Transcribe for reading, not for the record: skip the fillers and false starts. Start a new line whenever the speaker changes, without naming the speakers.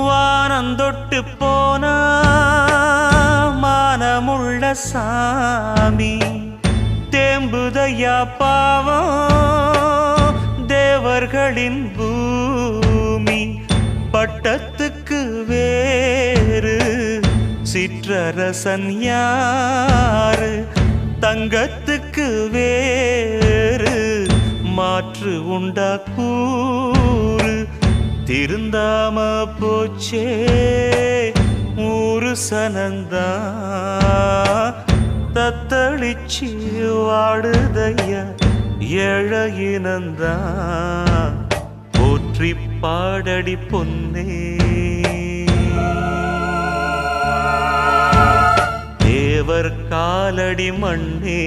வானந்தொட்டு போன மானமுள்ள சாமி தேம்புதையா பாவம் தேவர்களின் பூமி பட்டத்துக்கு வேறு சிற்றரசன் யாரு தங்கத்துக்கு வேறு மாற்று உண்டா கூறு திருந்தாம போச்சே ஊரு சனந்தா தத்தளிச்சு வாடுதையா ஏழையினந்தா போற்றி பாடடி பொன்னே தேவர் காலடி மண்ணே